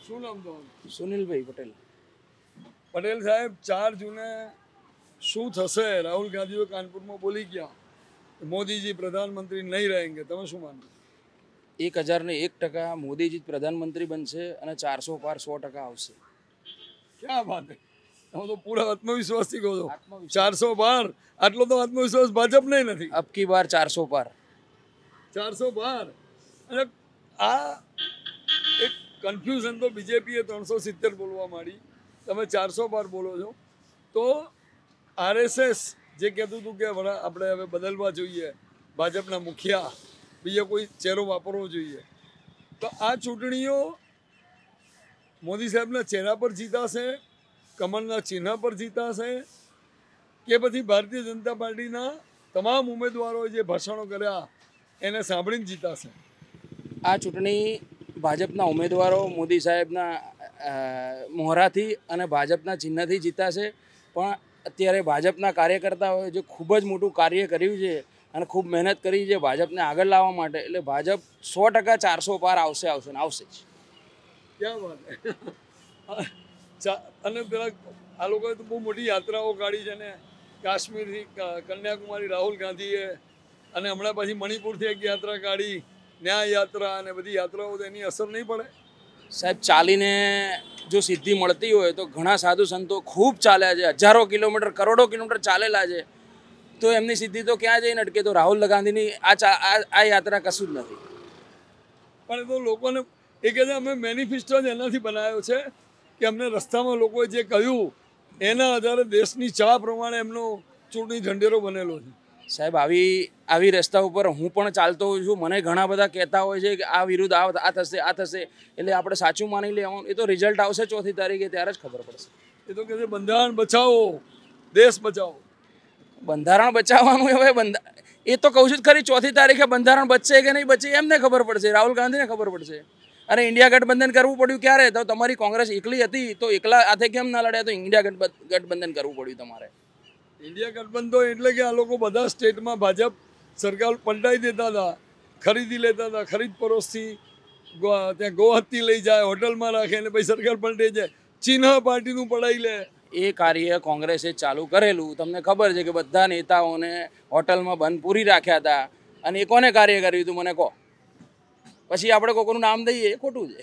શું નામ તમારું? સુનિલભાઈ પટેલ. પટેલ સાહેબ, 4 જૂને શું થશે? રાહુલ ગાંધીઓ કાનપુરમાં બોલી ગયા મોદીજી પ્રધાનમંત્રી નહીં રહેંગે, તમે શું માનો? 1001% મોદીજી જ પ્રધાનમંત્રી બનશે અને 400 પાર 100% આવશે. ક્યાં વાત હે, તમે તો પૂરા આત્મવિશ્વાસથી કહો છો. 400 પાર, આટલો તો આત્મવિશ્વાસ ભાજપ નહીં નથી. અબકી બાર 400 પાર. 400 પાર. અને આ એક કન્ફ્યુઝન તો બીજેપીએ 370 બોલવા માંડી, તમે 400 પાર બોલો છો. તો આરએસએસ જે કહેતું હતું કે આપણે હવે બદલવા જોઈએ, ભાજપના મુખિયા, બીજો કોઈ ચહેરો વાપરવો જોઈએ, તો આ ચૂંટણીઓ મોદી સાહેબના ચહેરા પર જીતાશે, કમળના ચિહ્ન પર જીતાશે, કે પછી ભારતીય જનતા પાર્ટીના તમામ ઉમેદવારોએ જે ભાષણો કર્યા એને સાંભળીને જીતાશે? આ ચૂંટણી ભાજપના ઉમેદવારો મોદી સાહેબના મોહરાથી અને ભાજપના ચિહ્નથી જીતાશે. પણ અત્યારે ભાજપના કાર્યકર્તાઓએ જે ખૂબ જ મોટું કાર્ય કર્યું છે અને ખૂબ મહેનત કરી છે ભાજપને આગળ લાવવા માટે, એટલે ભાજપ 100% 400 પાર આવશે ને આવશે જ. ક્યાં વાત અને પેલા આ લોકોએ તો બહુ મોટી યાત્રાઓ કાઢી છે ને, કાશ્મીરથી કન્યાકુમારી રાહુલ ગાંધીએ, અને હમણાં પછી મણિપુરથી એક યાત્રા કાઢી, ન્યાય યાત્રા, અને બધી યાત્રાઓ, તો એની અસર નહીં પડે? સાહેબ, ચાલીને જો સિદ્ધિ મળતી હોય તો ઘણા સાધુ સંતો ખૂબ ચાલ્યા છે, હજારો કિલોમીટર, કરોડો કિલોમીટર ચાલેલા છે, તો એમની સિદ્ધિ તો ક્યાં જઈને અટકે? તો રાહુલ ગાંધીની આ યાત્રા કશું જ નથી. પણ એ તો લોકોને એ કહે છે અમે મેનિફેસ્ટો જ એનાથી બનાવ્યો છે કે અમને રસ્તામાં લોકોએ જે કહ્યું એના આધારે દેશની ચાહ પ્રમાણે એમનો ચૂંટણી ઢંઢેરો બનેલો છે. સાહેબ, આવી રસ્તા ઉપર હું પણ ચાલતો હોઉં છું, મને ઘણા બધા કહેતા હોય છે કે આ વિરુદ્ધ આ થશે, એટલે આપણે સાચું માની લેવાનું. એ તો રિઝલ્ટ આવશે 4મી તારીખે, ત્યારે જ ખબર પડશે. એ તો કહે છે બંધારણ બચાવો, દેશ બચાવો. બંધારણ બચાવવાનું હવે એ તો કહું છું ખરી, 4મી તારીખે બંધારણ બચશે કે નહીં બચે એમને ખબર પડશે, રાહુલ ગાંધીને ખબર પડશે. અને ઇન્ડિયા ગઠબંધન કરવું પડ્યું ક્યારે? તો તમારી કોંગ્રેસ એકલી હતી, તો એકલા હાથે કેમ ના લડ્યા? તો ઇન્ડિયા ગઠબંધન કરવું પડ્યું તમારે. ઇન્ડિયા ગઠબંધન એટલે કે આ લોકો બધા સ્ટેટમાં ભાજપ સરકાર પલટાઈ દેતા હતા, ખરીદી લેતા હતા, ખરીદ પરોસથી ત્યાં ગોહત્તી લઈ જાય, હોટલમાં રાખે, અને પછી સરકાર પલટાઈ જાય, ચિહ્ન પાર્ટીનું પડાઈ લે. એ કાર્ય કોંગ્રેસે ચાલુ કરેલું, તમને ખબર છે કે બધા નેતાઓને હોટલમાં બંધ પૂરી રાખ્યા હતા. અને એ કોને કાર્ય કર્યું હતું મને કહો? પછી આપણે કોઈનું નામ દઈએ એ ખોટું છે.